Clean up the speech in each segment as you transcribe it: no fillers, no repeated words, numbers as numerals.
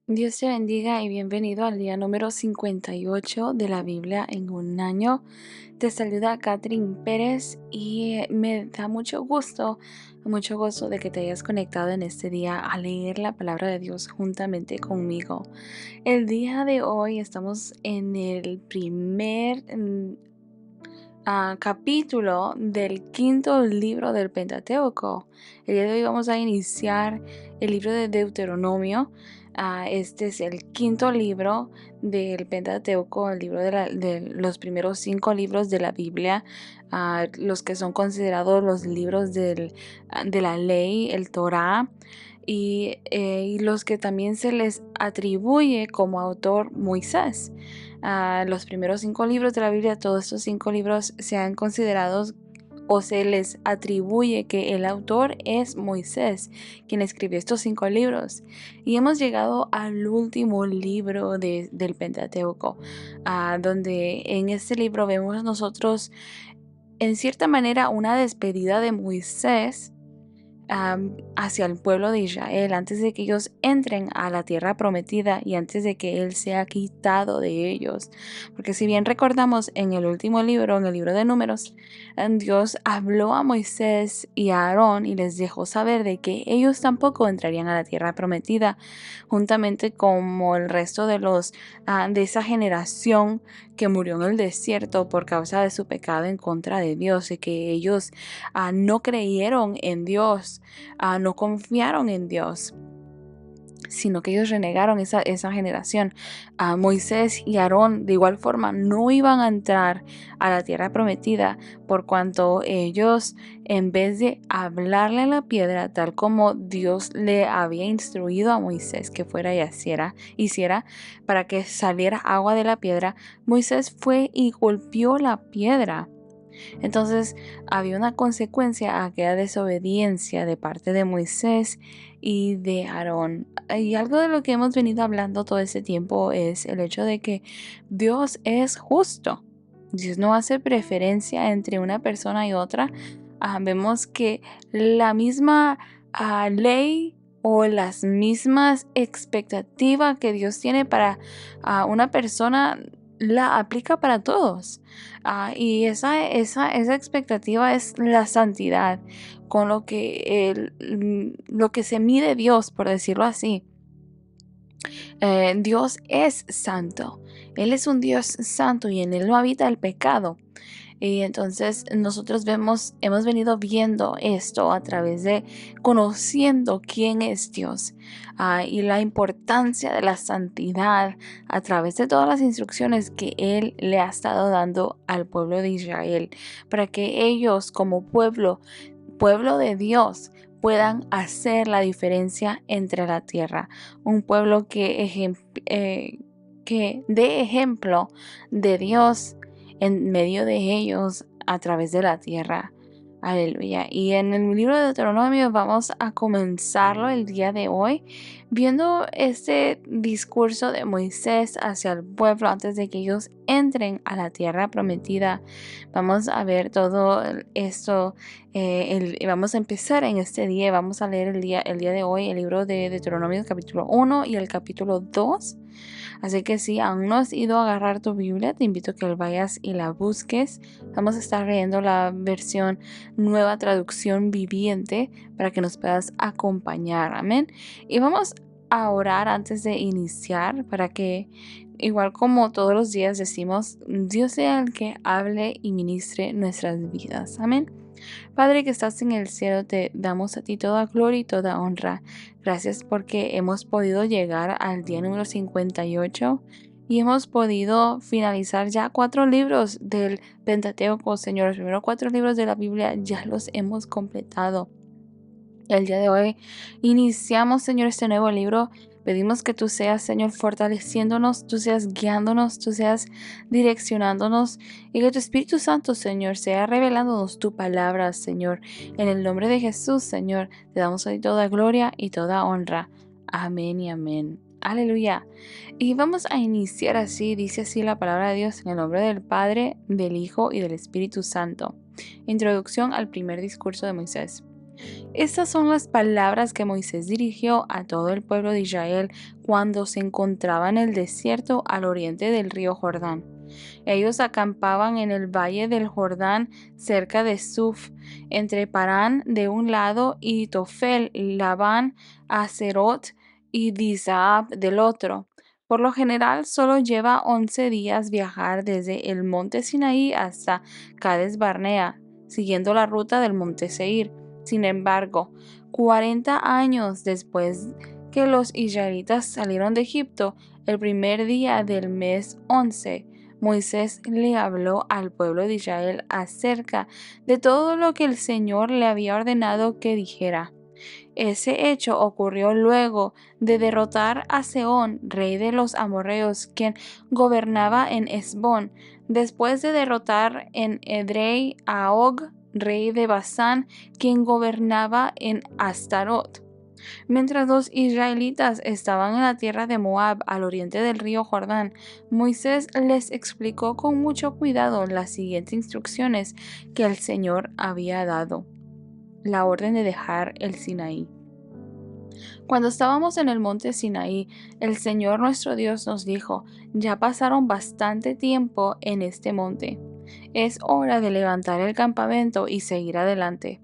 Dios te bendiga y bienvenido al día número 58 de la Biblia en un año. Te saluda Catherine Pérez y me da mucho gusto de que te hayas conectado en este día a leer la palabra de Dios juntamente conmigo. El día de hoy estamos en el primer capítulo del quinto libro del Pentateuco. El día de hoy vamos a iniciar el libro de Deuteronomio. Este es el quinto libro del Pentateuco, el libro de los primeros 5 libros de la Biblia, los que son considerados los libros de la ley, el Torá, y los que también se les atribuye como autor Moisés. Los primeros 5 libros de la Biblia, todos estos 5 libros se han considerado o se les atribuye que el autor es Moisés, quien escribió estos 5 libros. Y hemos llegado al último libro del Pentateuco, donde en este libro vemos nosotros, en cierta manera, una despedida de Moisés hacia el pueblo de Israel antes de que ellos entren a la tierra prometida y antes de que Él sea quitado de ellos. Porque si bien recordamos en el último libro, en el libro de Números, Dios habló a Moisés y a Aarón y les dejó saber de que ellos tampoco entrarían a la tierra prometida, juntamente como el resto de esa generación que murió en el desierto por causa de su pecado en contra de Dios, y que ellos no creyeron en Dios, no confiaron en Dios, sino que ellos renegaron esa generación. Moisés y Aarón de igual forma no iban a entrar a la tierra prometida, por cuanto ellos, en vez de hablarle a la piedra tal como Dios le había instruido a Moisés que fuera y hiciera para que saliera agua de la piedra, Moisés fue y golpeó la piedra. Entonces había una consecuencia a aquella desobediencia de parte de Moisés y de Aarón. Y algo de lo que hemos venido hablando todo ese tiempo es el hecho de que Dios es justo. Dios no hace preferencia entre una persona y otra. Vemos que la misma ley o las mismas expectativas que Dios tiene para una persona la aplica para todos. Y esa expectativa es la santidad, con lo que se mide Dios, por decirlo así. Dios es santo. Él es un Dios santo y en Él no habita el pecado. Y entonces nosotros hemos venido viendo esto a través de conociendo quién es Dios, y la importancia de la santidad a través de todas las instrucciones que Él le ha estado dando al pueblo de Israel, para que ellos como pueblo de Dios, puedan hacer la diferencia entre la tierra. Un pueblo que dé ejemplo de Dios en medio de ellos a través de la tierra. Aleluya. Y en el libro de Deuteronomio vamos a comenzarlo el día de hoy viendo este discurso de Moisés hacia el pueblo antes de que ellos entren a la tierra prometida. Vamos a ver todo esto. Vamos a empezar en este día. Vamos a leer el día de hoy el libro de Deuteronomio capítulo 1 y el capítulo 2. Así que si aún no has ido a agarrar tu Biblia, te invito a que vayas y la busques. Vamos a estar leyendo la versión Nueva Traducción Viviente para que nos puedas acompañar. Amén. Y vamos a orar antes de iniciar para que, igual como todos los días decimos, Dios sea el que hable y ministre nuestras vidas. Amén. Padre que estás en el cielo, te damos a ti toda gloria y toda honra. Gracias porque hemos podido llegar al día número 58 y hemos podido finalizar ya 4 libros del Pentateuco, Señor. Los primeros 4 libros de la Biblia ya los hemos completado. El día de hoy iniciamos, Señor, este nuevo libro. Pedimos que tú seas, Señor, fortaleciéndonos, tú seas guiándonos, tú seas direccionándonos, y que tu Espíritu Santo, Señor, sea revelándonos tu palabra, Señor. En el nombre de Jesús, Señor, te damos hoy toda gloria y toda honra. Amén y amén. Aleluya. Y vamos a iniciar así, dice así la palabra de Dios, en el nombre del Padre, del Hijo y del Espíritu Santo. Introducción al primer discurso de Moisés. Estas son las palabras que Moisés dirigió a todo el pueblo de Israel cuando se encontraba en el desierto al oriente del río Jordán. Ellos acampaban en el valle del Jordán cerca de Suf, entre Parán de un lado y Tofel, Labán, Aserot y Disab del otro. Por lo general solo lleva 11 días viajar desde el monte Sinaí hasta Cades Barnea, siguiendo la ruta del monte Seir. Sin embargo, 40 años después que los israelitas salieron de Egipto, el primer día del mes 11, Moisés le habló al pueblo de Israel acerca de todo lo que el Señor le había ordenado que dijera. Ese hecho ocurrió luego de derrotar a Sehón, rey de los amorreos, quien gobernaba en Hesbón, después de derrotar en Edrei a Og, rey de Basán, quien gobernaba en Astarot. Mientras los israelitas estaban en la tierra de Moab, al oriente del río Jordán, Moisés les explicó con mucho cuidado las siguientes instrucciones que el Señor había dado. La orden de dejar el Sinaí. Cuando estábamos en el monte Sinaí, el Señor nuestro Dios nos dijo: ya pasaron bastante tiempo en este monte. Es hora de levantar el campamento y seguir adelante.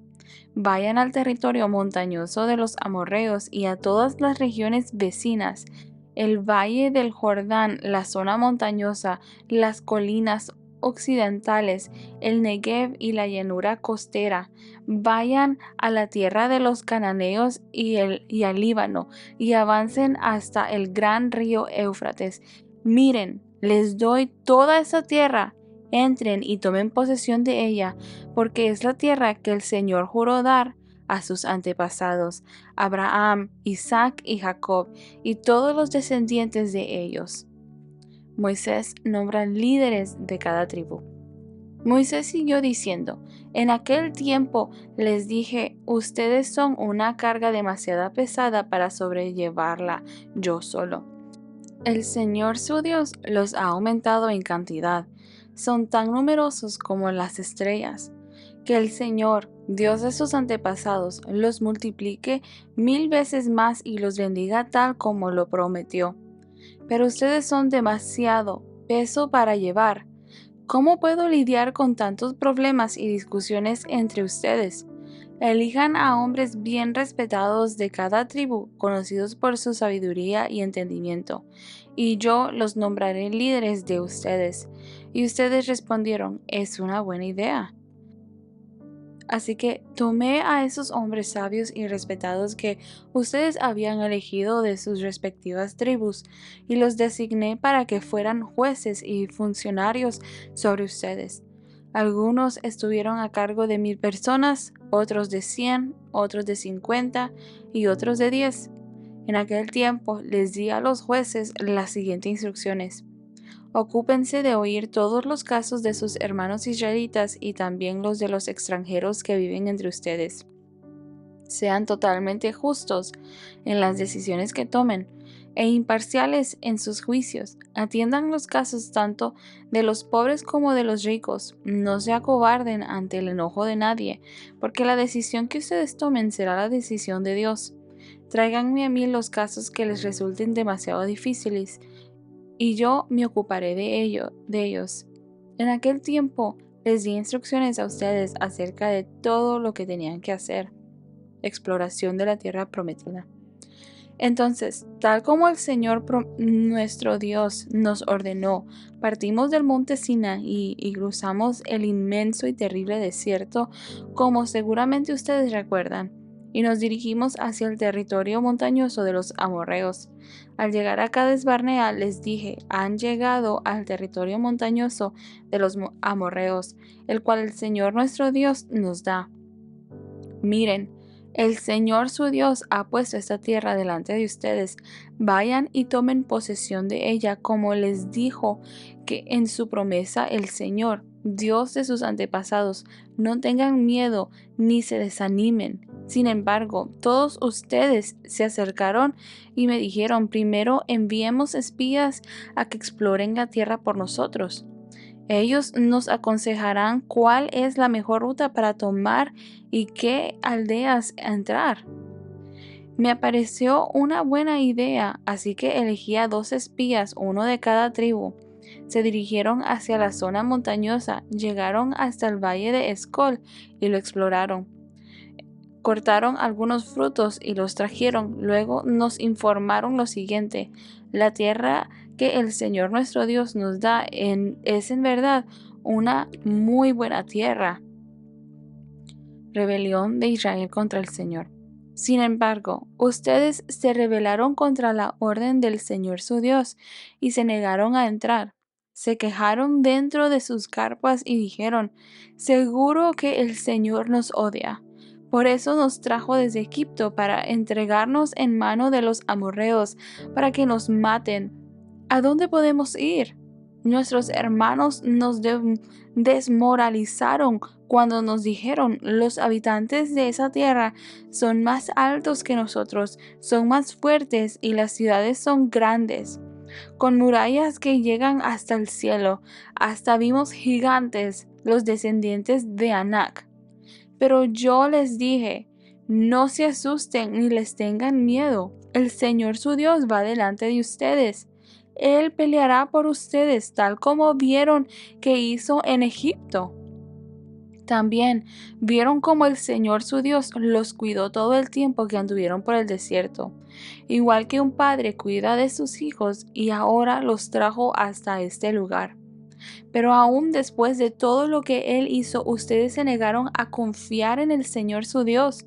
Vayan al territorio montañoso de los amorreos y a todas las regiones vecinas, el valle del Jordán, la zona montañosa, las colinas occidentales, el Negev y la llanura costera. Vayan a la tierra de los cananeos y al Líbano, y avancen hasta el gran río Éufrates. Miren, les doy toda esa tierra. Entren y tomen posesión de ella, porque es la tierra que el Señor juró dar a sus antepasados, Abraham, Isaac y Jacob, y todos los descendientes de ellos. Moisés nombra líderes de cada tribu. Moisés siguió diciendo: en aquel tiempo les dije, ustedes son una carga demasiado pesada para sobrellevarla yo solo. El Señor su Dios los ha aumentado en cantidad. Son tan numerosos como las estrellas. Que el Señor, Dios de sus antepasados, los multiplique 1000 veces más y los bendiga tal como lo prometió. Pero ustedes son demasiado peso para llevar. ¿Cómo puedo lidiar con tantos problemas y discusiones entre ustedes? Elijan a hombres bien respetados de cada tribu, conocidos por su sabiduría y entendimiento, y yo los nombraré líderes de ustedes. Y ustedes respondieron: es una buena idea. Así que tomé a esos hombres sabios y respetados que ustedes habían elegido de sus respectivas tribus y los designé para que fueran jueces y funcionarios sobre ustedes. Algunos estuvieron a cargo de 1000 personas, otros de 100, otros de 50 y otros de 10. En aquel tiempo les di a los jueces las siguientes instrucciones: ocúpense de oír todos los casos de sus hermanos israelitas y también los de los extranjeros que viven entre ustedes. Sean totalmente justos en las decisiones que tomen e imparciales en sus juicios. Atiendan los casos tanto de los pobres como de los ricos. No se acobarden ante el enojo de nadie, porque la decisión que ustedes tomen será la decisión de Dios. Tráiganme a mí los casos que les resulten demasiado difíciles, y yo me ocuparé de ellos. En aquel tiempo les di instrucciones a ustedes acerca de todo lo que tenían que hacer. Exploración de la tierra prometida. Entonces, tal como el Señor nuestro Dios nos ordenó, partimos del monte Sinaí y cruzamos el inmenso y terrible desierto, como seguramente ustedes recuerdan, y nos dirigimos hacia el territorio montañoso de los amorreos. Al llegar a Cades Barnea les dije: han llegado al territorio montañoso de los amorreos, el cual el Señor nuestro Dios nos da. Miren, el Señor su Dios ha puesto esta tierra delante de ustedes. Vayan y tomen posesión de ella, como les dijo que en su promesa el Señor, Dios de sus antepasados. No tengan miedo ni se desanimen. Sin embargo, todos ustedes se acercaron y me dijeron: primero enviemos espías a que exploren la tierra por nosotros. Ellos nos aconsejarán cuál es la mejor ruta para tomar y qué aldeas entrar. Me pareció una buena idea, así que elegí a 2 espías, uno de cada tribu. Se dirigieron hacia la zona montañosa, llegaron hasta el valle de Escol y lo exploraron. Cortaron algunos frutos y los trajeron. Luego nos informaron lo siguiente: la tierra que el Señor nuestro Dios nos da es en verdad una muy buena tierra. Rebelión de Israel contra el Señor. Sin embargo, ustedes se rebelaron contra la orden del Señor su Dios y se negaron a entrar. Se quejaron dentro de sus carpas y dijeron: seguro que el Señor nos odia. Por eso nos trajo desde Egipto para entregarnos en mano de los amorreos, para que nos maten. ¿A dónde podemos ir? Nuestros hermanos nos desmoralizaron cuando nos dijeron: los habitantes de esa tierra son más altos que nosotros, son más fuertes y las ciudades son grandes, con murallas que llegan hasta el cielo. Hasta vimos gigantes, los descendientes de Anac. Pero yo les dije: no se asusten ni les tengan miedo. El Señor su Dios va delante de ustedes. Él peleará por ustedes, tal como vieron que hizo en Egipto. También vieron cómo el Señor su Dios los cuidó todo el tiempo que anduvieron por el desierto, igual que un padre cuida de sus hijos, y ahora los trajo hasta este lugar. Pero aún después de todo lo que Él hizo, ustedes se negaron a confiar en el Señor su Dios,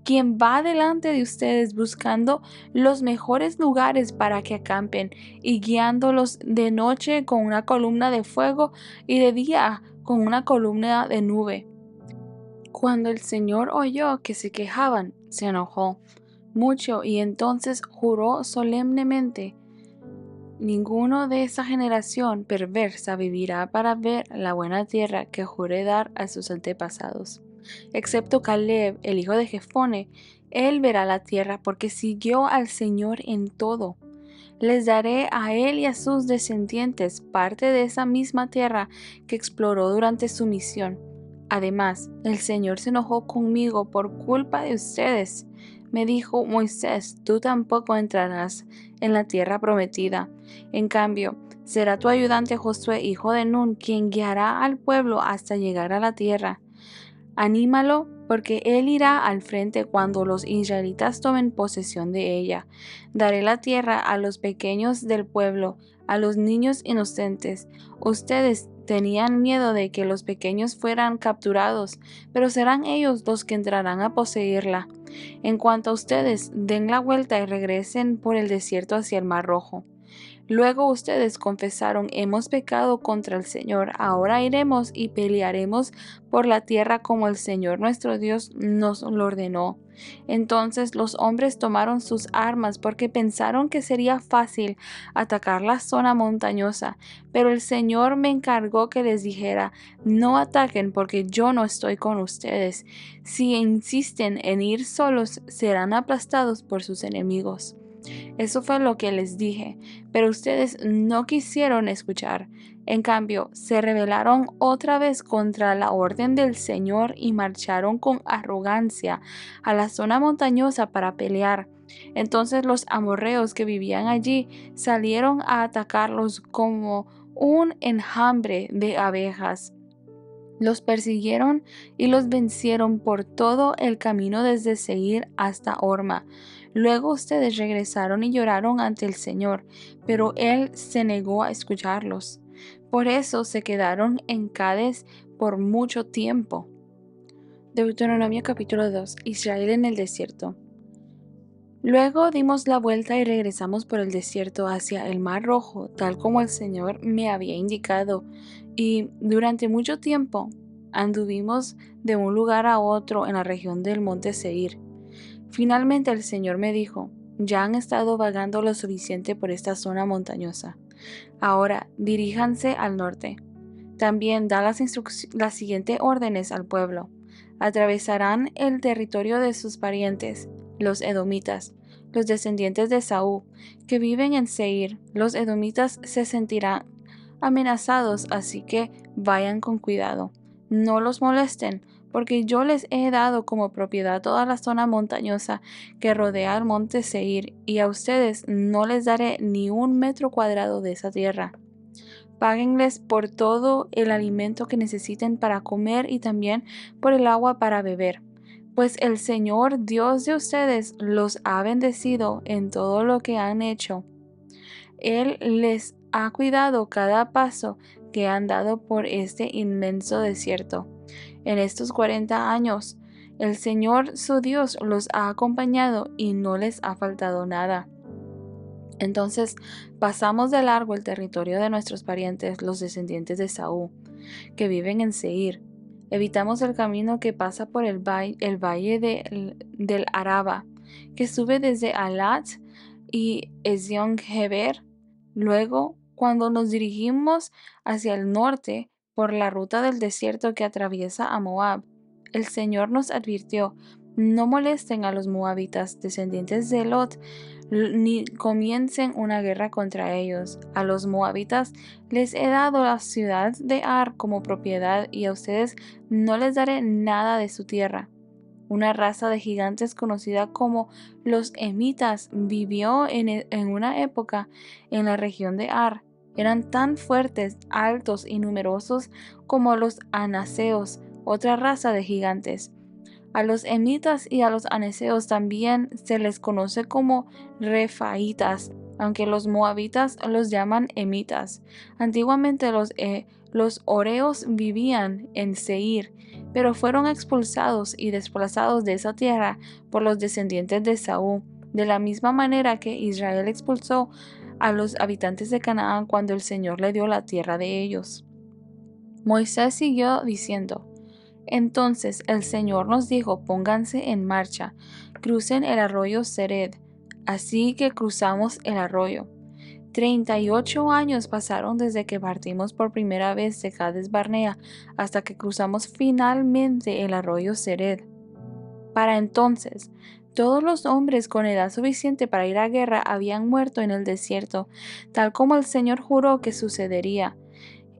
quien va delante de ustedes buscando los mejores lugares para que acampen y guiándolos de noche con una columna de fuego y de día con una columna de nube. Cuando el Señor oyó que se quejaban, se enojó mucho y entonces juró solemnemente: ninguno de esa generación perversa vivirá para ver la buena tierra que juré dar a sus antepasados, excepto Caleb, el hijo de Jefone. Él verá la tierra porque siguió al Señor en todo. Les daré a él y a sus descendientes parte de esa misma tierra que exploró durante su misión. Además, el Señor se enojó conmigo por culpa de ustedes. Me dijo: Moisés, tú tampoco entrarás en la tierra prometida. En cambio, será tu ayudante Josué, hijo de Nun, quien guiará al pueblo hasta llegar a la tierra. Anímalo, porque él irá al frente cuando los israelitas tomen posesión de ella. Daré la tierra a los pequeños del pueblo, a los niños inocentes. Ustedes tenían miedo de que los pequeños fueran capturados, pero serán ellos los que entrarán a poseerla. En cuanto a ustedes, den la vuelta y regresen por el desierto hacia el Mar Rojo. Luego ustedes confesaron: hemos pecado contra el Señor, ahora iremos y pelearemos por la tierra como el Señor nuestro Dios nos lo ordenó. Entonces los hombres tomaron sus armas porque pensaron que sería fácil atacar la zona montañosa, pero el Señor me encargó que les dijera: no ataquen porque yo no estoy con ustedes. Si insisten en ir solos, serán aplastados por sus enemigos. Eso fue lo que les dije, pero ustedes no quisieron escuchar. En cambio, se rebelaron otra vez contra la orden del Señor y marcharon con arrogancia a la zona montañosa para pelear. Entonces los amorreos que vivían allí salieron a atacarlos como un enjambre de abejas. Los persiguieron y los vencieron por todo el camino desde Seir hasta Horma. Luego ustedes regresaron y lloraron ante el Señor, pero Él se negó a escucharlos. Por eso se quedaron en Cades por mucho tiempo. Deuteronomio capítulo 2. Israel en el desierto. Luego dimos la vuelta y regresamos por el desierto hacia el Mar Rojo, tal como el Señor me había indicado, y durante mucho tiempo anduvimos de un lugar a otro en la región del monte Seir. Finalmente el Señor me dijo: ya han estado vagando lo suficiente por esta zona montañosa. Ahora diríjanse al norte. También da las siguientes órdenes al pueblo: atravesarán el territorio de sus parientes, los edomitas, los descendientes de Esaú, que viven en Seir. Los edomitas se sentirán amenazados, así que vayan con cuidado. No los molesten, porque yo les he dado como propiedad toda la zona montañosa que rodea al monte Seir, y a ustedes no les daré ni un metro cuadrado de esa tierra. Páguenles por todo el alimento que necesiten para comer y también por el agua para beber, pues el Señor Dios de ustedes los ha bendecido en todo lo que han hecho. Él les ha cuidado cada paso que han dado por este inmenso desierto. En estos 40 años, el Señor su Dios los ha acompañado y no les ha faltado nada. Entonces pasamos de largo el territorio de nuestros parientes, los descendientes de Esaú, que viven en Seir. Evitamos el camino que pasa por el valle del Araba, que sube desde Alat y Ezion-Geber. Luego, cuando nos dirigimos hacia el norte por la ruta del desierto que atraviesa a Moab, el Señor nos advirtió: no molesten a los moabitas, descendientes de Lot, ni comiencen una guerra contra ellos. A los moabitas les he dado la ciudad de Ar como propiedad, y a ustedes no les daré nada de su tierra. Una raza de gigantes conocida como los emitas vivió en una época en la región de Ar. Eran tan fuertes, altos y numerosos como los anaseos, otra raza de gigantes. A los emitas y a los anaseos también se les conoce como refaitas, aunque los moabitas los llaman emitas. Antiguamente los horeos vivían en Seir, pero fueron expulsados y desplazados de esa tierra por los descendientes de Esaú, de la misma manera que Israel expulsó a los habitantes de Canaán cuando el Señor le dio la tierra de ellos. Moisés siguió diciendo: entonces el Señor nos dijo: pónganse en marcha, crucen el arroyo Sered. Así que cruzamos el arroyo. 38 años pasaron desde que partimos por primera vez de Cades Barnea hasta que cruzamos finalmente el arroyo Sered. Para entonces, todos los hombres con edad suficiente para ir a guerra habían muerto en el desierto, tal como el Señor juró que sucedería.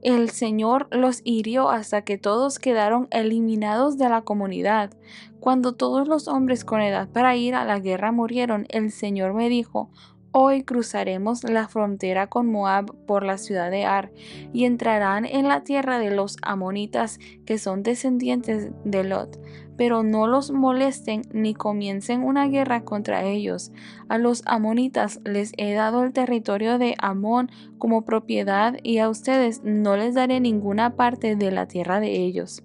El Señor los hirió hasta que todos quedaron eliminados de la comunidad. Cuando todos los hombres con edad para ir a la guerra murieron, el Señor me dijo: hoy cruzaremos la frontera con Moab por la ciudad de Ar, y entrarán en la tierra de los amonitas, que son descendientes de Lot. Pero no los molesten ni comiencen una guerra contra ellos. A los amonitas les he dado el territorio de Amón como propiedad, y a ustedes no les daré ninguna parte de la tierra de ellos.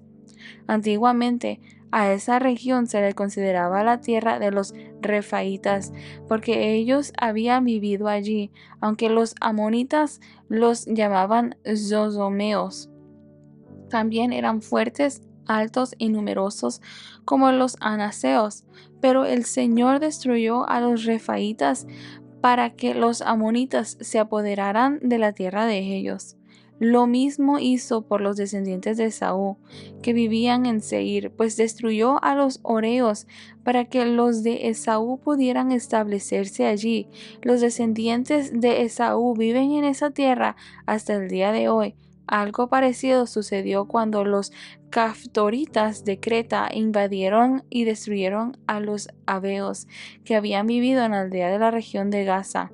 Antiguamente, a esa región se le consideraba la tierra de los refaitas, porque ellos habían vivido allí, aunque los amonitas los llamaban zozomeos. También eran fuertes, altos y numerosos como los anaseos, pero el Señor destruyó a los refaitas para que los amonitas se apoderaran de la tierra de ellos. Lo mismo hizo por los descendientes de Esaú, que vivían en Seir, pues destruyó a los horeos para que los de Esaú pudieran establecerse allí. Los descendientes de Esaú viven en esa tierra hasta el día de hoy. Algo parecido sucedió cuando los caftoritas de Creta invadieron y destruyeron a los habeos, que habían vivido en la aldea de la región de Gaza.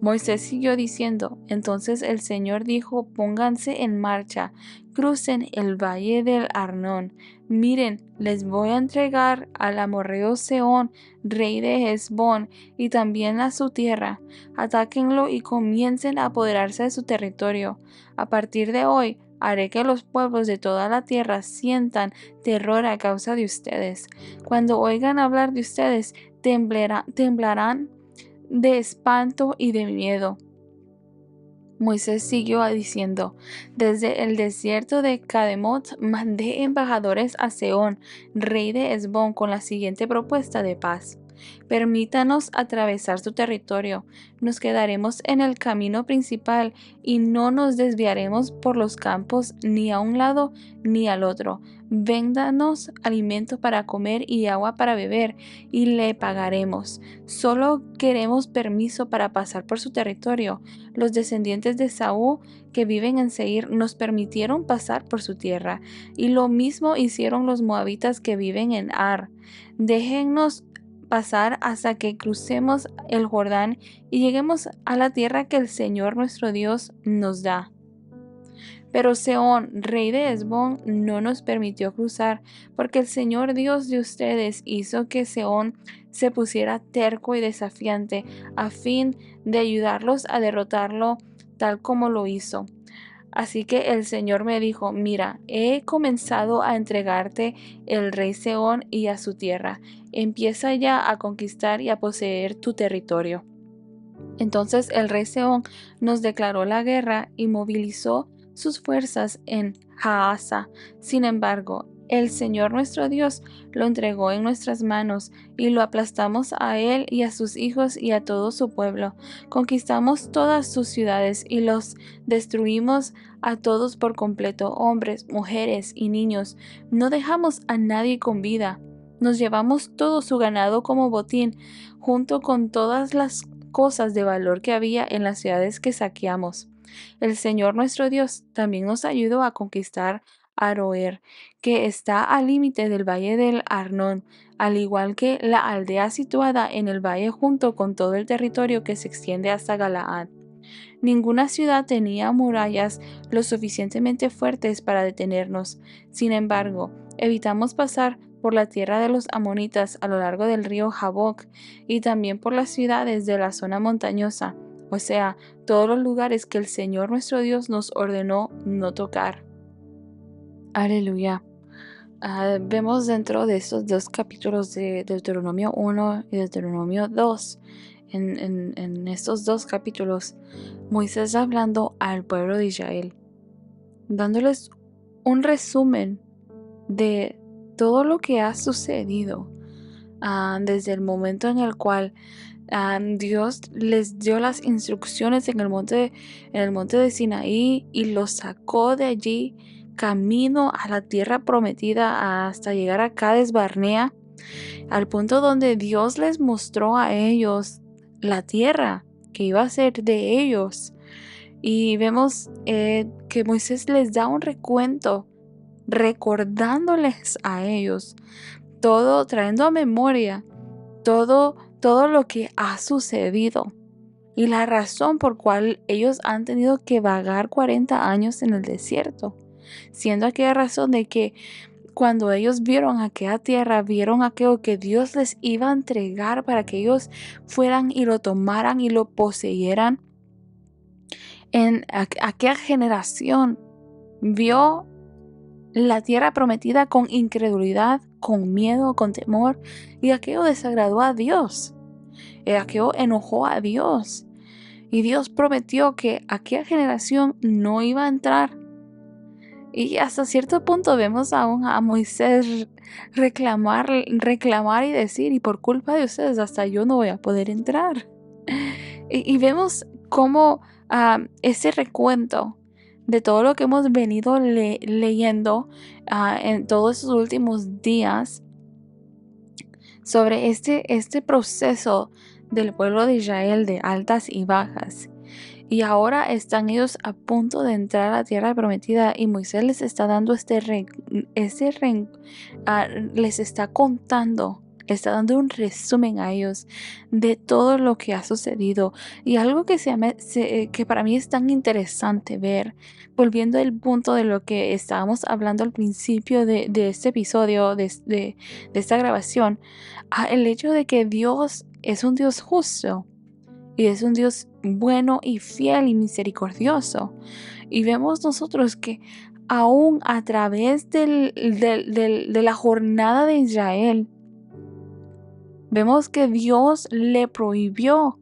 Moisés siguió diciendo: entonces el Señor dijo: pónganse en marcha, crucen el valle del Arnón. Miren, les voy a entregar al amorreo Sehón, rey de Hesbón, y también a su tierra. Atáquenlo y comiencen a apoderarse de su territorio. A partir de hoy, haré que los pueblos de toda la tierra sientan terror a causa de ustedes. Cuando oigan hablar de ustedes, temblarán de espanto y de miedo. Moisés siguió diciendo: desde el desierto de Cademot mandé embajadores a Sehón, rey de Hesbón, con la siguiente propuesta de paz: Permítanos atravesar tu territorio. Nos quedaremos en el camino principal y no nos desviaremos por los campos ni a un lado ni al otro. Véndanos alimento para comer y agua para beber, y le pagaremos. Solo queremos permiso para pasar por su territorio. Los descendientes de Saúl que viven en Seir nos permitieron pasar por su tierra, y lo mismo hicieron los moabitas que viven en Ar. Déjennos pasar hasta que crucemos el Jordán y lleguemos a la tierra que el Señor nuestro Dios nos da. Pero Sehón, rey de Hesbón, no nos permitió cruzar, porque el Señor Dios de ustedes hizo que Sehón se pusiera terco y desafiante, a fin de ayudarlos a derrotarlo tal como lo hizo. Así que el Señor me dijo: mira, he comenzado a entregarte el rey Sehón y a su tierra. Empieza ya a conquistar y a poseer tu territorio. Entonces el rey Sehón nos declaró la guerra y movilizó sus fuerzas en Jaasa. Sin embargo, el Señor nuestro Dios lo entregó en nuestras manos, y lo aplastamos a él y a sus hijos y a todo su pueblo. Conquistamos todas sus ciudades y los destruimos a todos por completo, hombres, mujeres y niños. No dejamos a nadie con vida. Nos llevamos todo su ganado como botín, junto con todas las cosas de valor que había en las ciudades que saqueamos. El Señor nuestro Dios también nos ayudó a conquistar Aroer, que está al límite del valle del Arnón, al igual que la aldea situada en el valle junto con todo el territorio que se extiende hasta Galaad. Ninguna ciudad tenía murallas lo suficientemente fuertes para detenernos. Sin embargo, evitamos pasar por la tierra de los amonitas a lo largo del río Jaboc, y también por las ciudades de la zona montañosa, o sea, todos los lugares que el Señor nuestro Dios nos ordenó no tocar. Aleluya. Vemos dentro de estos dos capítulos de Deuteronomio 1 y Deuteronomio 2, en estos dos capítulos, Moisés hablando al pueblo de Israel, dándoles un resumen de todo lo que ha sucedido desde el momento en el cual Dios les dio las instrucciones en el monte de Sinaí y los sacó de allí camino a la tierra prometida hasta llegar a Cades Barnea, al punto donde Dios les mostró a ellos la tierra que iba a ser de ellos. Y vemos que Moisés les da un recuento, recordándoles a ellos todo, trayendo a memoria todo lo que ha sucedido y la razón por cual ellos han tenido que vagar 40 años en el desierto, siendo aquella razón de que cuando ellos vieron aquella tierra, vieron aquello que Dios les iba a entregar para que ellos fueran y lo tomaran y lo poseyeran. En aquella generación vio la tierra prometida con incredulidad, con miedo, con temor, y aquello desagradó a Dios. Aquello enojó a Dios. Y Dios prometió que aquella generación no iba a entrar. Y hasta cierto punto vemos aún a Moisés reclamar y decir: y por culpa de ustedes hasta yo no voy a poder entrar. Y vemos cómo ese recuento de todo lo que hemos venido leyendo en todos estos últimos días sobre este proceso del pueblo de Israel de altas y bajas. Y ahora están ellos a punto de entrar a la tierra prometida, y Moisés les está dando les está contando, le está dando un resumen a ellos de todo lo que ha sucedido. Y algo que para mí es tan interesante ver, volviendo al punto de lo que estábamos hablando al principio de este episodio, de esta grabación, el hecho de que Dios es un Dios justo. Y es un Dios bueno y fiel y misericordioso. Y vemos nosotros que aún a través de la jornada de Israel, vemos que Dios le prohibió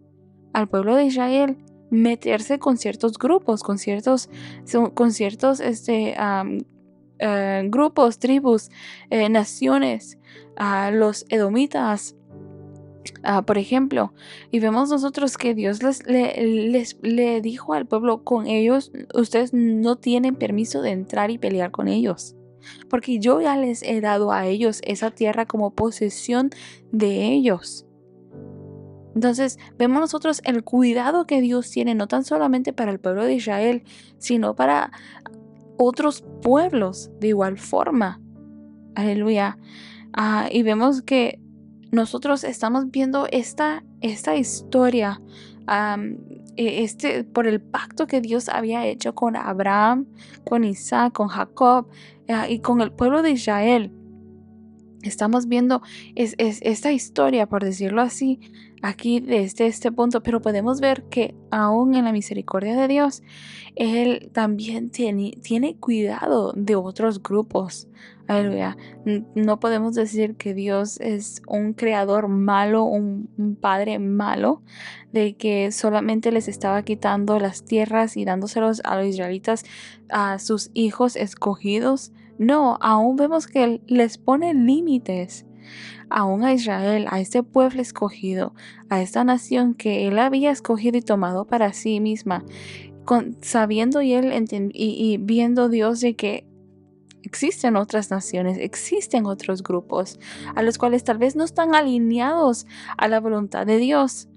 al pueblo de Israel meterse con ciertos grupos, con ciertos grupos, tribus, naciones, los edomitas, Por ejemplo, y vemos nosotros que Dios le dijo al pueblo, con ellos, ustedes no tienen permiso de entrar y pelear con ellos, porque yo ya les he dado a ellos esa tierra como posesión de ellos. Entonces, vemos nosotros el cuidado que Dios tiene, no tan solamente para el pueblo de Israel, sino para otros pueblos de igual forma. Aleluya. Y vemos que nosotros estamos viendo esta historia, por el pacto que Dios había hecho con Abraham, con Isaac, con Jacob, y con el pueblo de Israel. Estamos viendo esta historia, por decirlo así, aquí desde este punto, pero podemos ver que aún en la misericordia de Dios, Él también tiene cuidado de otros grupos. Aleluya. No podemos decir que Dios es un creador malo, un padre malo, de que solamente les estaba quitando las tierras y dándoselos a los israelitas, a sus hijos escogidos. No, aún vemos que Él les pone límites, aún a Israel, a este pueblo escogido, a esta nación que Él había escogido y tomado para sí misma, sabiendo y viendo Dios de que existen otras naciones, existen otros grupos, a los cuales tal vez no están alineados a la voluntad de Dios.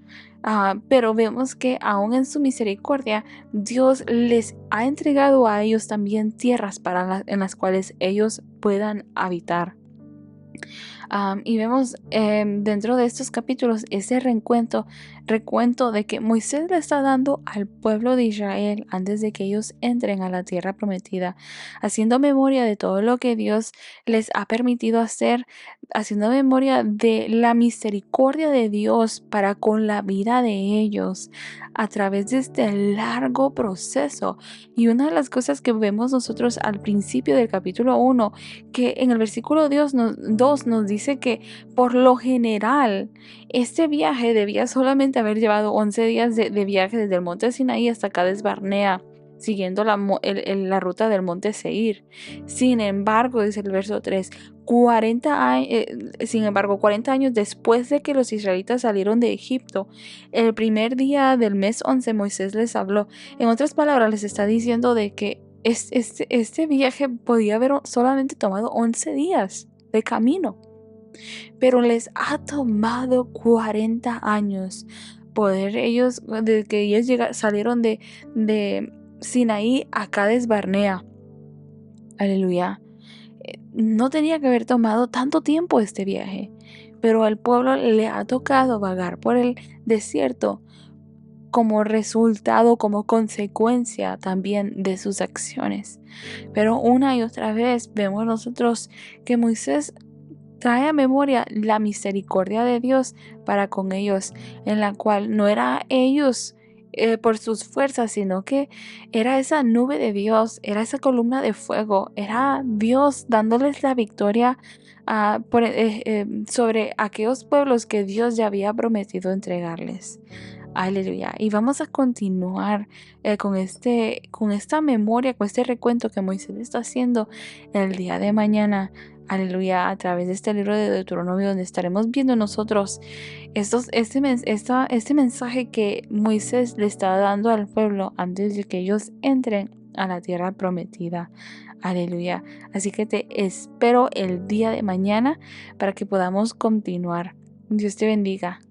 Pero vemos que aún en su misericordia, Dios les ha entregado a ellos también tierras en las cuales ellos puedan habitar. Y vemos dentro de estos capítulos ese recuento de que Moisés le está dando al pueblo de Israel antes de que ellos entren a la tierra prometida, haciendo memoria de todo lo que Dios les ha permitido hacer, haciendo memoria de la misericordia de Dios para con la vida de ellos a través de este largo proceso. Y una de las cosas que vemos nosotros al principio del capítulo 1, que en el versículo 2 nos dice que por lo general este viaje debía solamente haber llevado 11 días de viaje desde el monte Sinaí hasta Cades Barnea, siguiendo la ruta del monte Seir. Sin embargo, dice el verso 3, 40 años después de que los israelitas salieron de Egipto, el primer día del mes 11 Moisés les habló. En otras palabras, les está diciendo de que este viaje podía haber solamente tomado 11 días de camino, pero les ha tomado 40 años poder ellos, desde que ellos salieron de Sinaí a Cades Barnea. Aleluya. No tenía que haber tomado tanto tiempo este viaje, pero al pueblo le ha tocado vagar por el desierto como resultado, como consecuencia también de sus acciones. Pero una y otra vez vemos nosotros que Moisés trae a memoria la misericordia de Dios para con ellos, en la cual no era ellos por sus fuerzas, sino que era esa nube de Dios, era esa columna de fuego, era Dios dándoles la victoria sobre aquellos pueblos que Dios ya había prometido entregarles. Aleluya. Y vamos a continuar con esta memoria, con este recuento que Moisés está haciendo el día de mañana. Aleluya, a través de este libro de Deuteronomio, donde estaremos viendo nosotros este mensaje que Moisés le está dando al pueblo antes de que ellos entren a la tierra prometida. Aleluya. Así que te espero el día de mañana para que podamos continuar. Dios te bendiga.